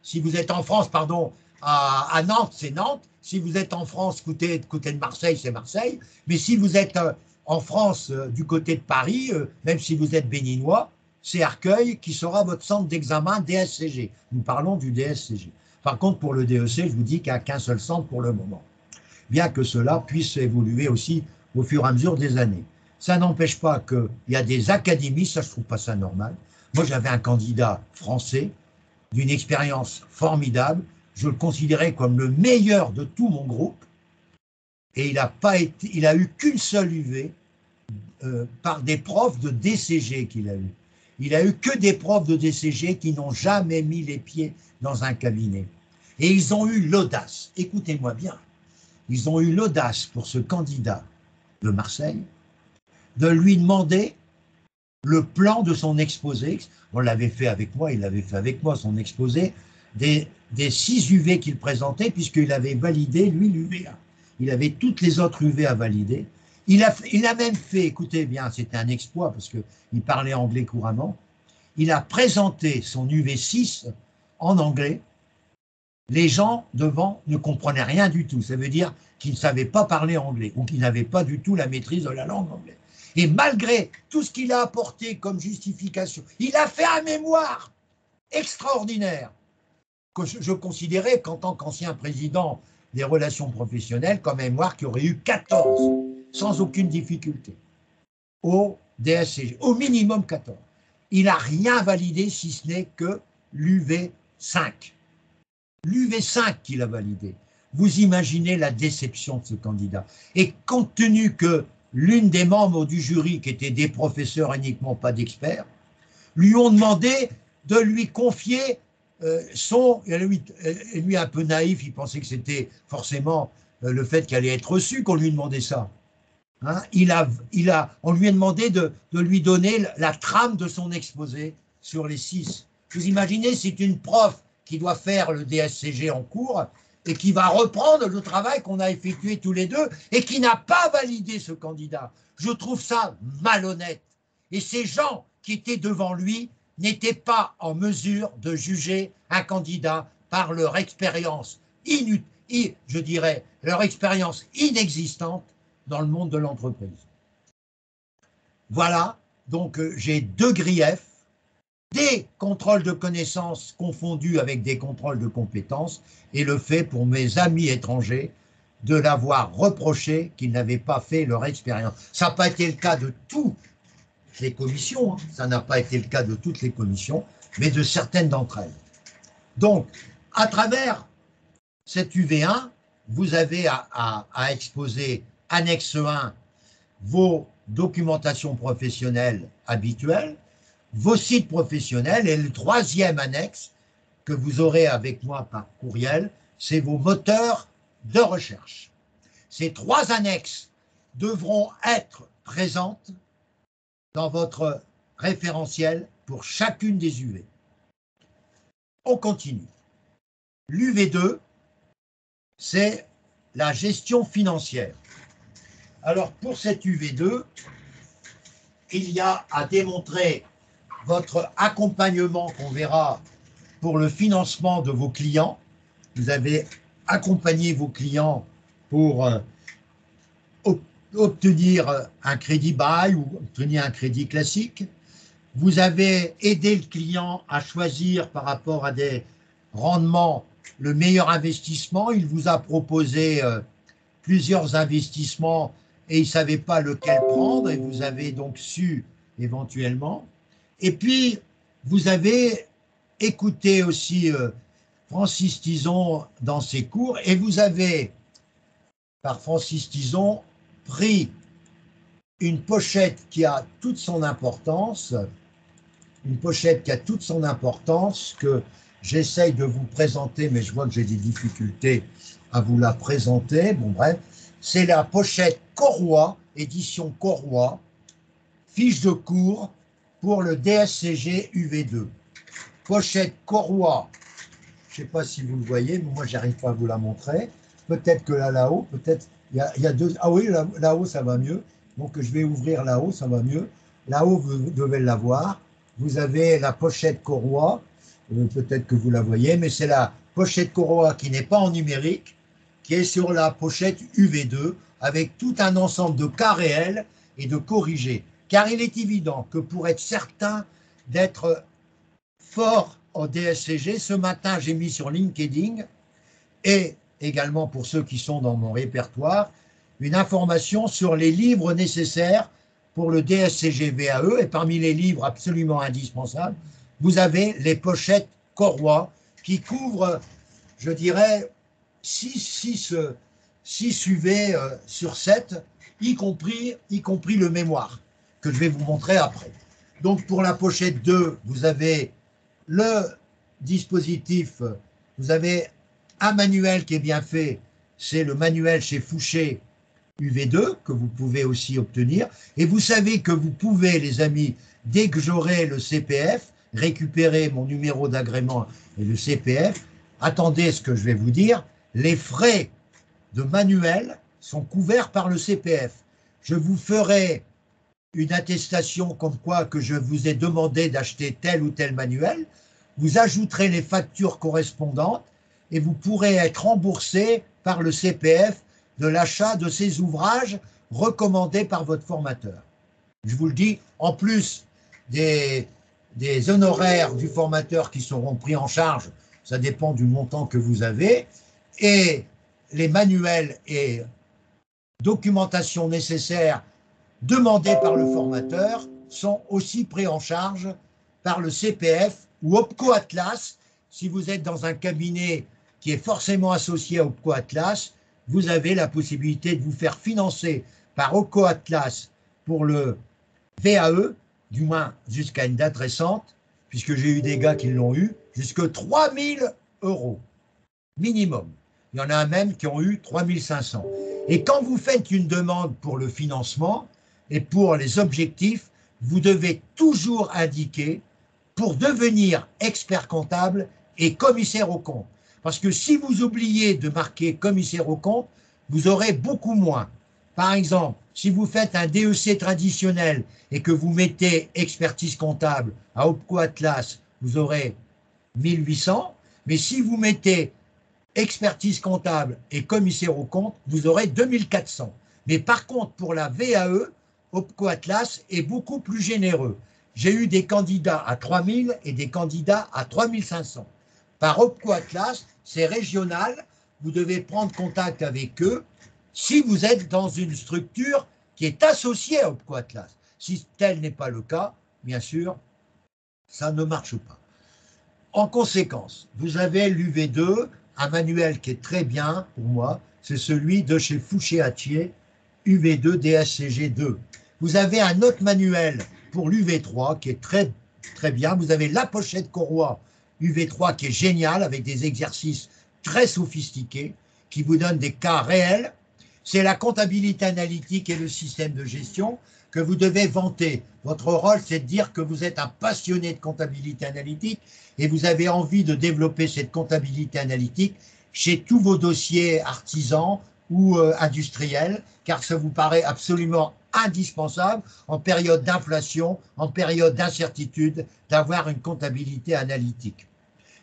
Si vous êtes en France, pardon, à Nantes, c'est Nantes. Si vous êtes en France, côté de Marseille, c'est Marseille. Mais si vous êtes en France, du côté de Paris, même si vous êtes béninois, c'est Arcueil qui sera votre centre d'examen DSCG. Nous parlons du DSCG. Par contre, pour le DEC, je vous dis qu'il n'y a qu'un seul centre pour le moment. Bien que cela puisse évoluer aussi au fur et à mesure des années. Ça n'empêche pas qu'il y a des académies, ça je ne trouve pas ça normal. Moi, j'avais un candidat français d'une expérience formidable. Je le considérais comme le meilleur de tout mon groupe. Et il a eu qu'une seule UV par des profs de DCG qu'il a eu. Il a eu que des profs de DCG qui n'ont jamais mis les pieds dans un cabinet. Et ils ont eu l'audace, écoutez-moi bien, ils ont eu l'audace pour ce candidat de Marseille de lui demander le plan de son exposé. On l'avait fait avec moi, il l'avait fait avec moi, son exposé, des 6 UV qu'il présentait, puisqu'il avait validé, lui, l'UV1. Il avait toutes les autres UV à valider. Il a même fait, écoutez bien, c'était un exploit, parce qu'il parlait anglais couramment, il a présenté son UV6 en anglais. Les gens devant ne comprenaient rien du tout. Ça veut dire qu'ils ne savaient pas parler anglais, ou qu'ils n'avaient pas du tout la maîtrise de la langue anglaise. Et malgré tout ce qu'il a apporté comme justification, il a fait un mémoire extraordinaire que je considérais qu'en tant qu'ancien président des relations professionnelles, comme mémoire qui aurait eu 14, sans aucune difficulté, au DSCG, au minimum 14. Il n'a rien validé si ce n'est que l'UV5. L'UV5 qu'il a validé. Vous imaginez la déception de ce candidat. Et compte tenu que l'une des membres du jury, qui étaient des professeurs uniquement, pas d'experts, lui ont demandé de lui confier lui un peu naïf, il pensait que c'était forcément le fait qu'elle allait être reçue qu'on lui demandait ça. Hein, on lui a demandé de lui donner la trame de son exposé sur les 6. Vous imaginez, c'est une prof qui doit faire le DSCG en cours et qui va reprendre le travail qu'on a effectué tous les deux et qui n'a pas validé ce candidat. Je trouve ça malhonnête. Et ces gens qui étaient devant lui n'étaient pas en mesure de juger un candidat par leur expérience je dirais, leur expérience inexistante dans le monde de l'entreprise. Voilà, donc j'ai deux griefs, des contrôles de connaissances confondus avec des contrôles de compétences, et le fait pour mes amis étrangers de l'avoir reproché qu'ils n'avaient pas fait leur expérience. Ça n'a pas été le cas de toutes les commissions, hein. Ça n'a pas été le cas de toutes les commissions, mais de certaines d'entre elles. Donc, à travers cette UV1, vous avez à exposer, annexe 1, vos documentations professionnelles habituelles, vos sites professionnels, et le troisième annexe que vous aurez avec moi par courriel, c'est vos moteurs de recherche. Ces trois annexes devront être présentes dans votre référentiel pour chacune des UV. On continue. L'UV2, c'est la gestion financière. Alors, pour cette UV2, il y a à démontrer votre accompagnement qu'on verra pour le financement de vos clients. Vous avez accompagné vos clients pour obtenir un crédit bail ou obtenir un crédit classique. Vous avez aidé le client à choisir par rapport à des rendements le meilleur investissement. Il vous a proposé plusieurs investissements et il ne savait pas lequel prendre et vous avez donc su éventuellement. Et puis, vous avez écouté aussi Francis Tison dans ses cours et vous avez, par Francis Tison, pris une pochette qui a toute son importance, que j'essaye de vous présenter, mais je vois que j'ai des difficultés à vous la présenter. Bon, bref, c'est la pochette Corroy, édition Corroy, fiche de cours pour le DSCG UV2. Pochette Corroy, je ne sais pas si vous le voyez, mais moi, j'arrive pas à vous la montrer. Peut-être que là-haut, peut-être, il y a deux. Ah oui, là-haut, ça va mieux. Donc, je vais ouvrir là-haut, ça va mieux. Là-haut, vous devez la voir. Vous avez la pochette Corroy, peut-être que vous la voyez, mais c'est la pochette Corroy qui n'est pas en numérique, qui est sur la pochette UV2, avec tout un ensemble de cas réels et de corrigés. Car il est évident que pour être certain d'être fort en DSCG, ce matin, j'ai mis sur LinkedIn, et également pour ceux qui sont dans mon répertoire, une information sur les livres nécessaires pour le DSCG VAE, et parmi les livres absolument indispensables, vous avez les pochettes Corroy qui couvrent, je dirais, 6 UV sur 7, y compris le mémoire, que je vais vous montrer après. Donc pour la pochette 2, vous avez le dispositif, vous avez un manuel qui est bien fait, c'est le manuel chez Fouché UV2 que vous pouvez aussi obtenir. Et vous savez que vous pouvez, les amis, dès que j'aurai le CPF, récupérer mon numéro d'agrément et le CPF. Attendez ce que je vais vous dire. Les frais de manuel sont couverts par le CPF. Je vous ferai une attestation comme quoi que je vous ai demandé d'acheter tel ou tel manuel. Vous ajouterez les factures correspondantes et vous pourrez être remboursé par le CPF de l'achat de ces ouvrages recommandés par votre formateur. Je vous le dis, en plus des honoraires du formateur qui seront pris en charge, ça dépend du montant que vous avez, et les manuels et documentation nécessaires demandés par le formateur sont aussi pris en charge par le CPF ou Opco Atlas. Si vous êtes dans un cabinet qui est forcément associé à Opco Atlas, vous avez la possibilité de vous faire financer par Opco Atlas pour le VAE, du moins jusqu'à une date récente, puisque j'ai eu des gars qui l'ont eu, jusqu'à 3 000 € minimum. Il y en a même qui ont eu 3 500. Et quand vous faites une demande pour le financement et pour les objectifs, vous devez toujours indiquer pour devenir expert comptable et commissaire aux comptes. Parce que si vous oubliez de marquer commissaire aux comptes, vous aurez beaucoup moins. Par exemple, Si vous faites un DEC traditionnel et que vous mettez expertise comptable à Opco Atlas, vous aurez 1800. Mais si vous mettez expertise comptable et commissaire aux comptes, vous aurez 2400. Mais par contre, pour la VAE, Opco Atlas est beaucoup plus généreux. J'ai eu des candidats à 3000 et des candidats à 3500. Par Opco Atlas, c'est régional, vous devez prendre contact avec eux si vous êtes dans une structure qui est associée à Opco Atlas. Si tel n'est pas le cas, bien sûr, ça ne marche pas. En conséquence, vous avez l'UV2, un manuel qui est très bien pour moi, c'est celui de chez Fouché-Hatier, UV2 DSCG2. Vous avez un autre manuel pour l'UV3 qui est très, très bien. Vous avez la pochette Corroy UV3 qui est géniale avec des exercices très sophistiqués qui vous donnent des cas réels. C'est la comptabilité analytique et le système de gestion que vous devez vanter. Votre rôle, c'est de dire que vous êtes un passionné de comptabilité analytique et vous avez envie de développer cette comptabilité analytique chez tous vos dossiers artisans ou industriels, car ça vous paraît absolument indispensable en période d'inflation, en période d'incertitude, d'avoir une comptabilité analytique.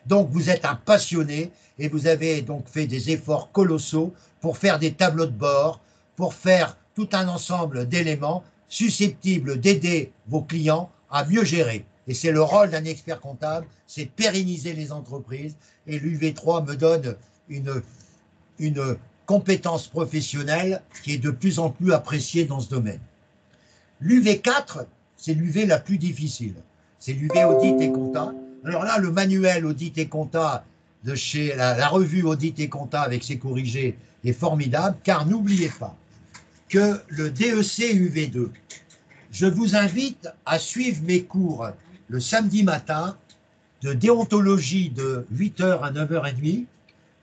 Donc vous êtes un passionné et vous avez donc fait des efforts colossaux pour faire des tableaux de bord, pour faire tout un ensemble d'éléments susceptibles d'aider vos clients à mieux gérer. Et c'est le rôle d'un expert comptable, c'est de pérenniser les entreprises. Et l'UV3 me donne une compétence professionnelle qui est de plus en plus appréciée dans ce domaine. L'UV4, c'est l'UV la plus difficile. C'est l'UV audit et compta. Alors là, le manuel audit et compta de chez la revue audit et compta avec ses corrigés est formidable, car n'oubliez pas que le DEC UV2, je vous invite à suivre mes cours le samedi matin de déontologie de 8h à 9h30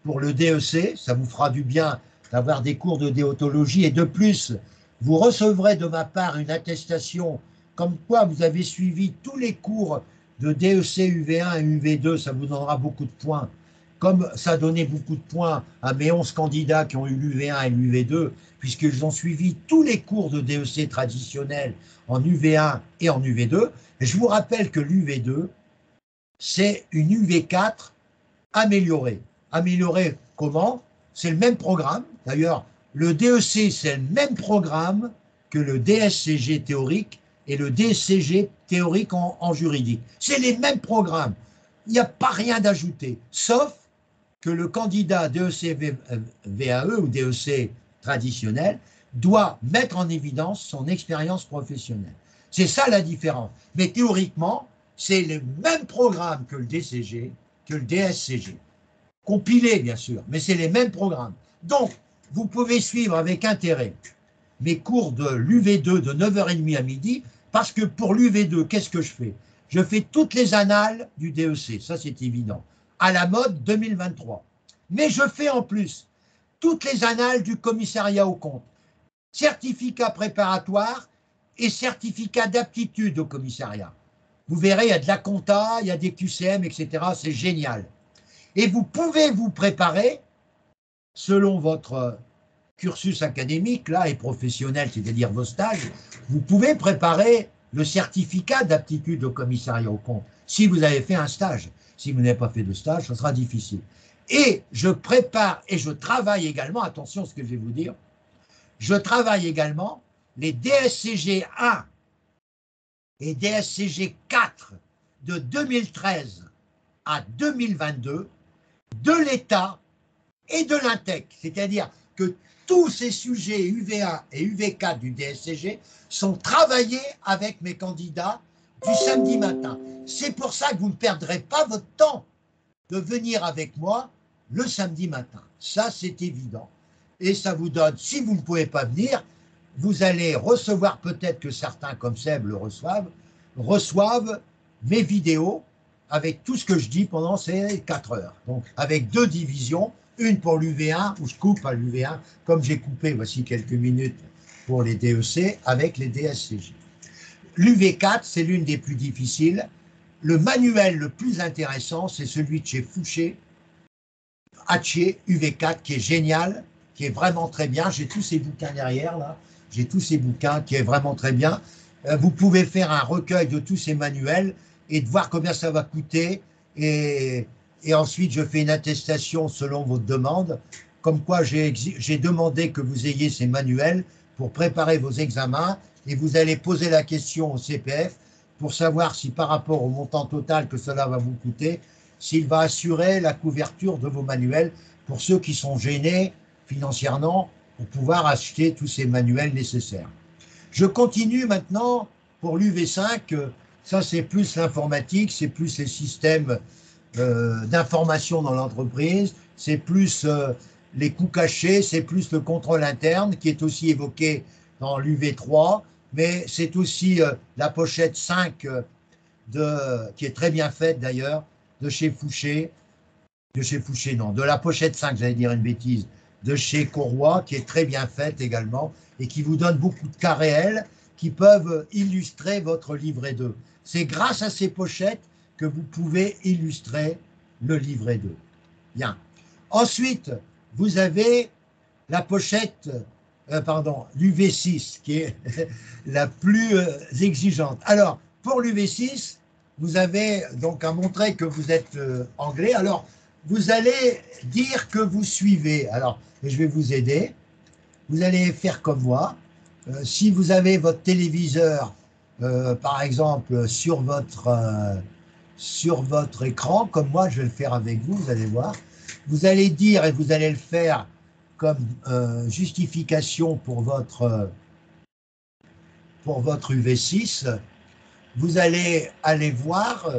pour le DEC. Ça vous fera du bien d'avoir des cours de déontologie et de plus, vous recevrez de ma part une attestation comme quoi vous avez suivi tous les cours de DEC UV1 et UV2, ça vous donnera beaucoup de points. Comme ça a donné beaucoup de points à mes 11 candidats qui ont eu l'UV1 et l'UV2, puisqu'ils ont suivi tous les cours de DEC traditionnels en UV1 et en UV2. Et je vous rappelle que l'UV2, c'est une UV4 améliorée. Améliorée comment? C'est le même programme. D'ailleurs, le DEC, c'est le même programme que le DSCG théorique et le DSCG théorique en juridique. C'est les mêmes programmes. Il n'y a pas rien d'ajouté, sauf que le candidat DEC VAE ou DEC traditionnel doit mettre en évidence son expérience professionnelle. C'est ça la différence. Mais théoriquement, c'est le même programme que le DCG, que le DSCG. Compilé, bien sûr, mais c'est les mêmes programmes. Donc, vous pouvez suivre avec intérêt mes cours de l'UV2 de 9h30 à midi, parce que pour l'UV2, qu'est-ce que je fais? Je fais toutes les annales du DEC, ça c'est évident, à la mode 2023. Mais je fais en plus toutes les annales du commissariat aux comptes, certificat préparatoire et certificat d'aptitude au commissariat. Vous verrez, il y a de la compta, il y a des QCM, etc. C'est génial. Et vous pouvez vous préparer selon votre cursus académique là et professionnel, c'est-à-dire vos stages, vous pouvez préparer le certificat d'aptitude au commissariat aux comptes si vous avez fait un stage. Si vous n'avez pas fait de stage, ça sera difficile. Et je prépare et je travaille également, attention à ce que je vais vous dire, je travaille également les DSCG 1 et DSCG 4 de 2013 à 2022 de l'État et de l'INTEC, c'est-à-dire que tous ces sujets UV1 et UV4 du DSCG sont travaillés avec mes candidats du samedi matin. C'est pour ça que vous ne perdrez pas votre temps de venir avec moi le samedi matin. Ça, c'est évident. Et ça vous donne, si vous ne pouvez pas venir, vous allez recevoir, peut-être que certains comme Seb le reçoivent mes vidéos avec tout ce que je dis pendant ces 4 heures. Donc, avec 2 divisions, une pour l'UV1, où je coupe à l'UV1, comme j'ai coupé, voici quelques minutes pour les DEC, avec les DSCG. L'UV4, c'est l'une des plus difficiles. Le manuel le plus intéressant, c'est celui de chez Fouché-Hatier, UV4, qui est génial, qui est vraiment très bien. J'ai tous ces bouquins derrière, là. j'ai tous ces bouquins qui est vraiment très bien. Vous pouvez faire un recueil de tous ces manuels et de voir combien ça va coûter. Et ensuite, je fais une attestation selon votre demande, comme quoi j'ai demandé que vous ayez ces manuels pour préparer vos examens et vous allez poser la question au CPF pour savoir si par rapport au montant total que cela va vous coûter, s'il va assurer la couverture de vos manuels pour ceux qui sont gênés financièrement pour pouvoir acheter tous ces manuels nécessaires. Je continue maintenant pour l'UV5. Ça, c'est plus l'informatique, c'est plus les systèmes d'information dans l'entreprise, c'est plus les coûts cachés, c'est plus le contrôle interne qui est aussi évoqué dans l'UV3, mais c'est aussi la pochette 5 qui est très bien faite d'ailleurs, de chez Fouché, de la pochette 5, j'allais dire une bêtise, de chez Courroy, qui est très bien faite également, et qui vous donne beaucoup de cas réels qui peuvent illustrer votre livret 2. C'est grâce à ces pochettes que vous pouvez illustrer le livret 2. Bien. Ensuite, vous avez la pochette, l'UV6, qui est la plus exigeante. Alors, pour l'UV6, vous avez donc à montrer que vous êtes anglais. Alors, vous allez dire que vous suivez. Alors, je vais vous aider. Vous allez faire comme moi. Si vous avez votre téléviseur, par exemple, sur votre écran, comme moi, je vais le faire avec vous, vous allez voir. Vous allez dire, et vous allez le faire comme justification pour votre UV6, vous allez aller voir,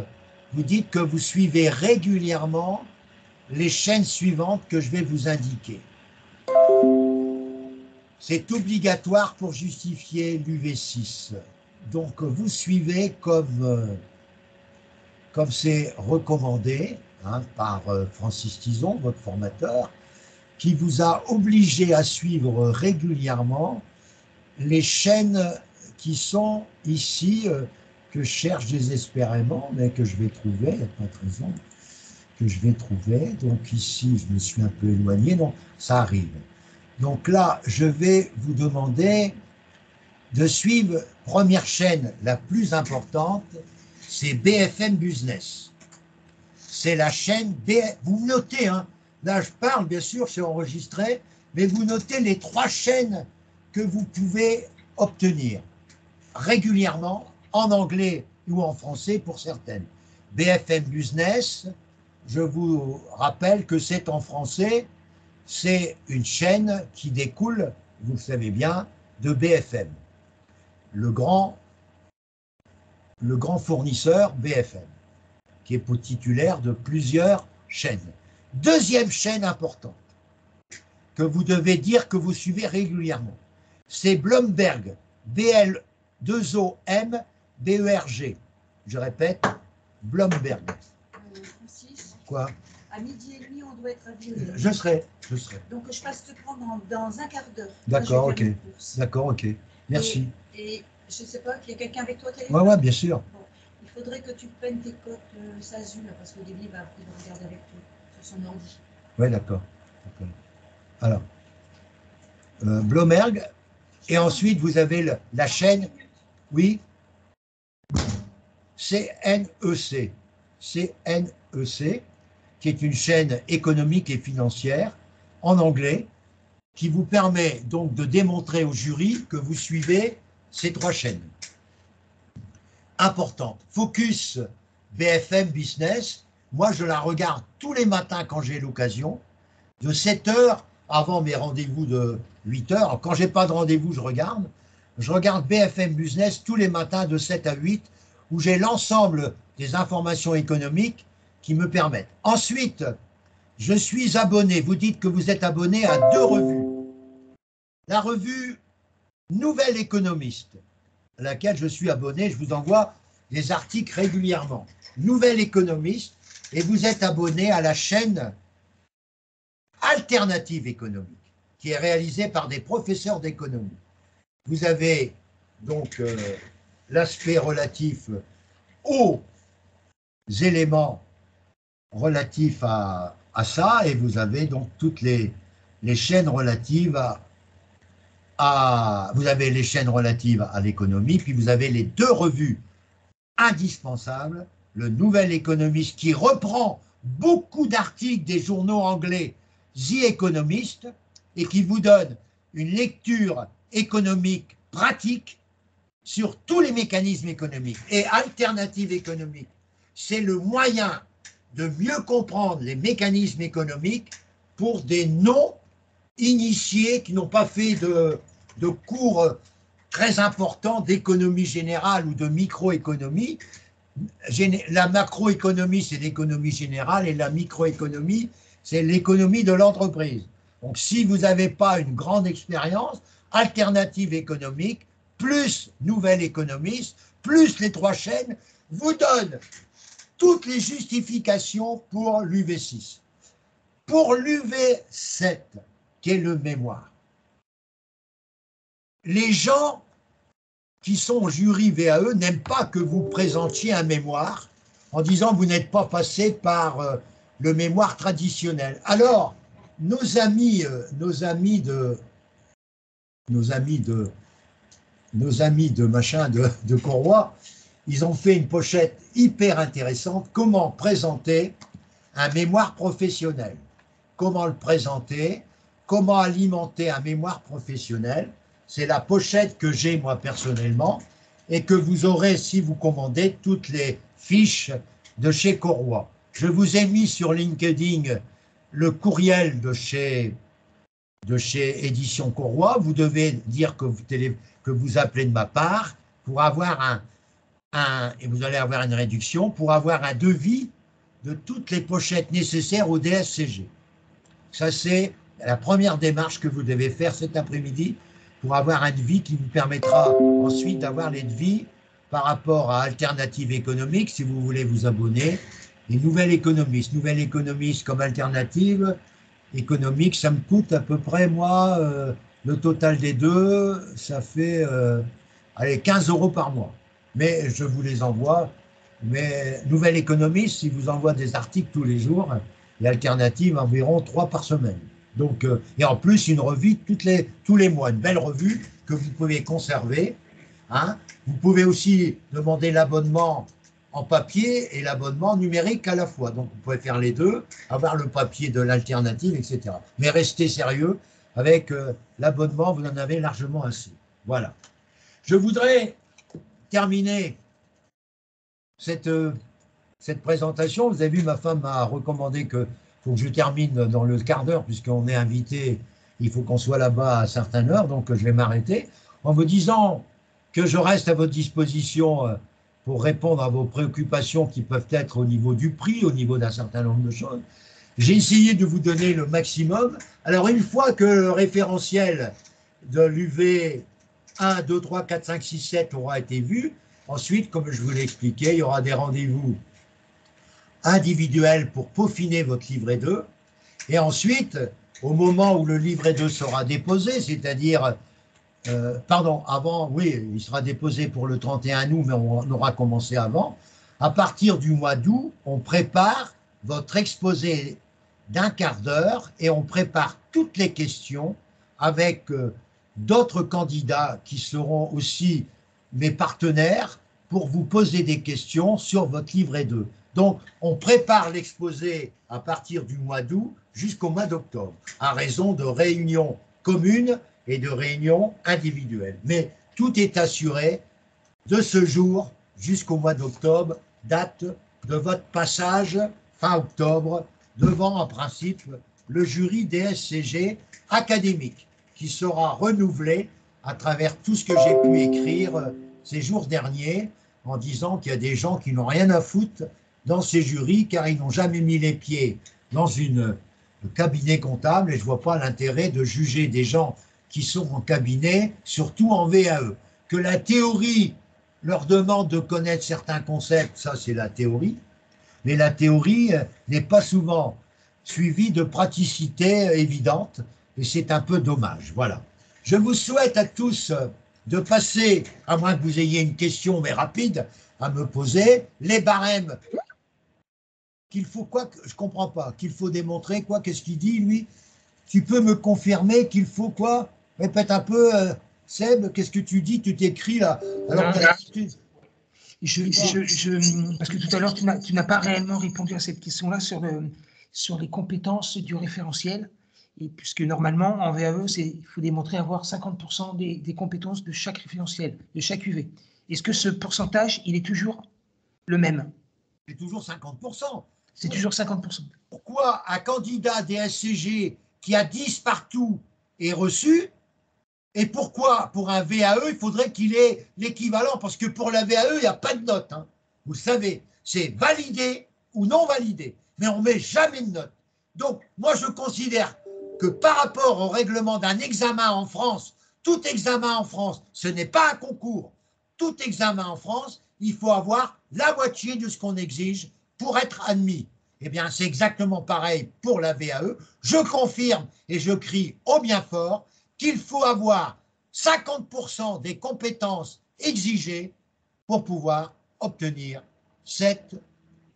vous dites que vous suivez régulièrement les chaînes suivantes que je vais vous indiquer. C'est obligatoire pour justifier l'UV6. Donc vous suivez comme c'est recommandé par Francis Tison, votre formateur, qui vous a obligé à suivre régulièrement les chaînes qui sont ici, que je cherche désespérément, mais que je vais trouver, il n'y a pas de raison, que je vais trouver. Donc ici, je me suis un peu éloigné, donc ça arrive. Donc là, je vais vous demander de suivre première chaîne la plus importante, c'est BFM Business. C'est la chaîne vous notez, hein, là je parle, bien sûr, c'est enregistré, mais vous notez les 3 chaînes que vous pouvez obtenir régulièrement, en anglais ou en français pour certaines. BFM Business, je vous rappelle que c'est en français, c'est une chaîne qui découle, vous le savez bien, de BFM, le grand fournisseur BFM, qui est titulaire de plusieurs chaînes. Deuxième chaîne importante, que vous devez dire que vous suivez régulièrement, c'est Bloomberg, B-L-2-O-M-B-E-R-G. Je répète, Bloomberg. Francis, Quoi? à 12h30, on doit être à Villeneuve. Je serai. Donc je passe te prendre dans un quart d'heure. D'accord, ok. D'accord, ok. Merci. Et je ne sais pas, il y a quelqu'un avec toi? Ouais, bien sûr. Bon, il faudrait que tu prennes tes codes SASU, là, parce que Lily va regarder avec toi sur son ordi. Ouais, d'accord. Alors, Bloomberg, et ensuite vous avez la chaîne, oui, CNEC, CNEC, qui est une chaîne économique et financière en anglais, qui vous permet donc de démontrer au jury que vous suivez ces 3 chaînes. Importante. Focus BFM Business, moi je la regarde tous les matins quand j'ai l'occasion, de 7h avant mes rendez-vous de 8h. Quand j'ai pas de rendez-vous, je regarde BFM Business tous les matins de 7 à 8, où j'ai l'ensemble des informations économiques qui me permettent. Ensuite, je suis abonné. Vous dites que vous êtes abonné à 2 revues. La revue Nouvel Économiste, à laquelle je suis abonné, je vous envoie des articles régulièrement. Nouvel Économiste, et vous êtes abonné à la chaîne Alternative économique, qui est réalisée par des professeurs d'économie. Vous avez donc l'aspect relatif aux éléments relatifs à ça, et vous avez donc toutes les chaînes relatives vous avez les chaînes relatives à l'économie, puis vous avez les deux revues indispensables, le Nouvel Économiste qui reprend beaucoup d'articles des journaux anglais The Economist et qui vous donne une lecture économique pratique sur tous les mécanismes économiques. Et Alternative économique, c'est le moyen de mieux comprendre les mécanismes économiques pour des non-initiés qui n'ont pas fait de cours très importants d'économie générale ou de microéconomie. La macroéconomie, c'est l'économie générale et la microéconomie, c'est l'économie de l'entreprise. Donc, si vous n'avez pas une grande expérience, Alternative économique, plus Nouvel Économiste, plus les trois chaînes, vous donne toutes les justifications pour l'UV6. Pour l'UV7, qui est le mémoire, les gens qui sont au jury VAE n'aiment pas que vous présentiez un mémoire en disant que vous n'êtes pas passé par le mémoire traditionnel. Alors, nos amis de Courroie, ils ont fait une pochette hyper intéressante. Comment présenter un mémoire professionnel? Comment le présenter? Comment alimenter un mémoire professionnel? C'est la pochette que j'ai moi personnellement et que vous aurez si vous commandez toutes les fiches de chez Courroie. Je vous ai mis sur LinkedIn le courriel de chez Édition Courroie. Vous devez dire que vous appelez de ma part pour avoir et vous allez avoir une réduction, pour avoir un devis de toutes les pochettes nécessaires au DSCG. Ça, c'est la première démarche que vous devez faire cet après-midi pour avoir un devis qui vous permettra ensuite d'avoir les devis par rapport à Alternative économique, si vous voulez vous abonner, et Nouvel Économiste comme alternative économique, ça me coûte à peu près, moi, le total des deux, ça fait 15 € par mois. Mais je vous les envoie. Mais Nouvel Économiste, il vous envoie des articles tous les jours, et Alternative environ 3 par semaine. Donc, et en plus, une revue tous les mois, une belle revue que vous pouvez conserver. Hein. Vous pouvez aussi demander l'abonnement en papier et l'abonnement numérique à la fois. Donc, vous pouvez faire les deux, avoir le papier de l'Alternative, etc. Mais restez sérieux, avec l'abonnement, vous en avez largement assez. Voilà. Je voudrais terminer cette présentation. Vous avez vu, ma femme m'a recommandé que faut que je termine dans le quart d'heure, puisqu'on est invité, il faut qu'on soit là-bas à certaines heures, donc je vais m'arrêter, en vous disant que je reste à votre disposition pour répondre à vos préoccupations qui peuvent être au niveau du prix, au niveau d'un certain nombre de choses. J'ai essayé de vous donner le maximum. Alors, une fois que le référentiel de l'UV 1, 2, 3, 4, 5, 6, 7 aura été vu, ensuite, comme je vous l'ai expliqué, il y aura des rendez-vous individuels pour peaufiner votre livret 2. Et ensuite, au moment où le livret 2 sera déposé, c'est-à-dire, oui, il sera déposé pour le 31 août, mais on aura commencé avant. À partir du mois d'août, on prépare votre exposé d'un quart d'heure et on prépare toutes les questions avec d'autres candidats qui seront aussi mes partenaires pour vous poser des questions sur votre livret 2. Donc, on prépare l'exposé à partir du mois d'août jusqu'au mois d'octobre, à raison de réunions communes et de réunions individuelles. Mais tout est assuré de ce jour jusqu'au mois d'octobre, date de votre passage fin octobre devant, en principe, le jury DSCG académique, qui sera renouvelé à travers tout ce que j'ai pu écrire ces jours derniers, en disant qu'il y a des gens qui n'ont rien à foutre dans ces jurys, car ils n'ont jamais mis les pieds dans un cabinet comptable, et je ne vois pas l'intérêt de juger des gens qui sont en cabinet, surtout en VAE. Que la théorie leur demande de connaître certains concepts, ça c'est la théorie, mais la théorie n'est pas souvent suivie de praticité évidente, et c'est un peu dommage. Voilà. Je vous souhaite à tous de passer, à moins que vous ayez une question, mais rapide, à me poser, les barèmes qu'il faut quoi, je comprends pas, qu'il faut démontrer quoi, qu'est-ce qu'il dit lui? Tu peux me confirmer qu'il faut quoi? Répète un peu, Seb, qu'est-ce que tu dis? Tu t'écris là. Alors, parce que tout à l'heure, tu n'as pas réellement répondu à cette question-là sur les compétences du référentiel. Et puisque normalement, en VAE, il faut démontrer avoir 50% des compétences de chaque référentiel, de chaque UV. Est-ce que ce pourcentage, il est toujours le même? C'est toujours 50%. C'est toujours 50%. Pourquoi un candidat DSCG qui a 10 partout est reçu? Et pourquoi, pour un VAE, il faudrait qu'il ait l'équivalent? Parce que pour la VAE, il n'y a pas de note. Hein. Vous le savez, c'est validé ou non validé. Mais on ne met jamais de note. Donc, moi, je considère que par rapport au règlement d'un examen en France, tout examen en France, ce n'est pas un concours. Tout examen en France, il faut avoir la moitié de ce qu'on exige pour être admis. Eh bien, c'est exactement pareil pour la VAE. Je confirme et je crie au bien fort qu'il faut avoir 50% des compétences exigées pour pouvoir obtenir cette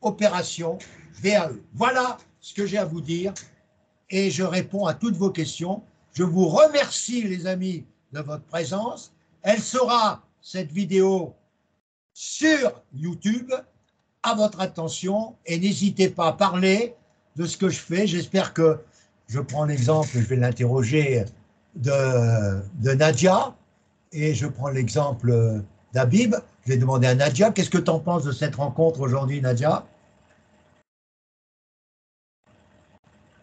opération VAE. Voilà ce que j'ai à vous dire et je réponds à toutes vos questions. Je vous remercie, les amis, de votre présence. Elle sera, cette vidéo, sur YouTube, à votre attention, et n'hésitez pas à parler de ce que je fais. J'espère que, je prends l'exemple, je vais l'interroger, de Nadia, et je prends l'exemple d'Habib. Je vais demander à Nadia, qu'est-ce que tu en penses de cette rencontre aujourd'hui, Nadia?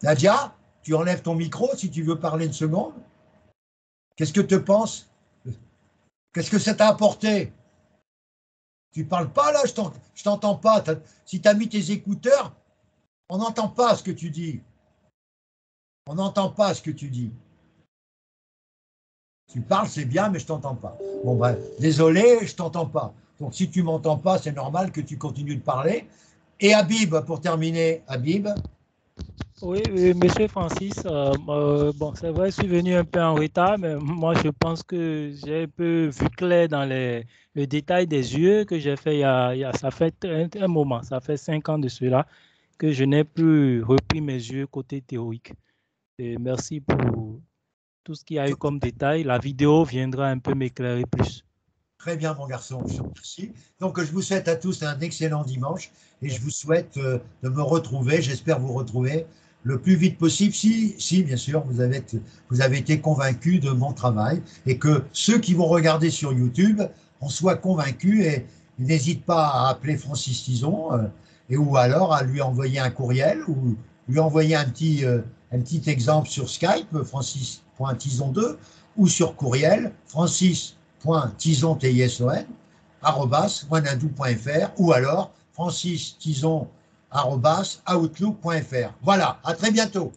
Nadia, tu enlèves ton micro si tu veux parler une seconde. Qu'est-ce que tu penses? Qu'est-ce que ça t'a apporté? Tu parles pas là, je t'entends pas. Si tu as mis tes écouteurs, on n'entend pas ce que tu dis. On n'entend pas ce que tu dis. Tu parles, c'est bien, mais je t'entends pas. Bon, ben, désolé, je t'entends pas. Donc, si tu m'entends pas, c'est normal que tu continues de parler. Et Habib, pour terminer, Habib. Oui, monsieur Francis, bon, c'est vrai, je suis venu un peu en retard, mais moi, je pense que j'ai un peu vu clair dans le détail des yeux que j'ai fait ça fait un moment, ça fait 5 ans de cela, que je n'ai plus repris mes yeux côté théorique. Et merci pour tout ce qu'il y a eu comme détail. La vidéo viendra un peu m'éclairer plus. Très bien, mon garçon, je vous remercie. Donc, je vous souhaite à tous un excellent dimanche et je vous souhaite de me retrouver, j'espère vous retrouver le plus vite possible, si bien sûr, vous avez été convaincus de mon travail et que ceux qui vont regarder sur YouTube en soient convaincus et n'hésitent pas à appeler Francis Tison et ou alors à lui envoyer un courriel ou lui envoyer un petit exemple sur Skype, francis.tison2 ou sur courriel, francis.tison, T-I-S-O-N, @wanadoo.fr ou alors francistison@outlook.fr. Voilà, à très bientôt.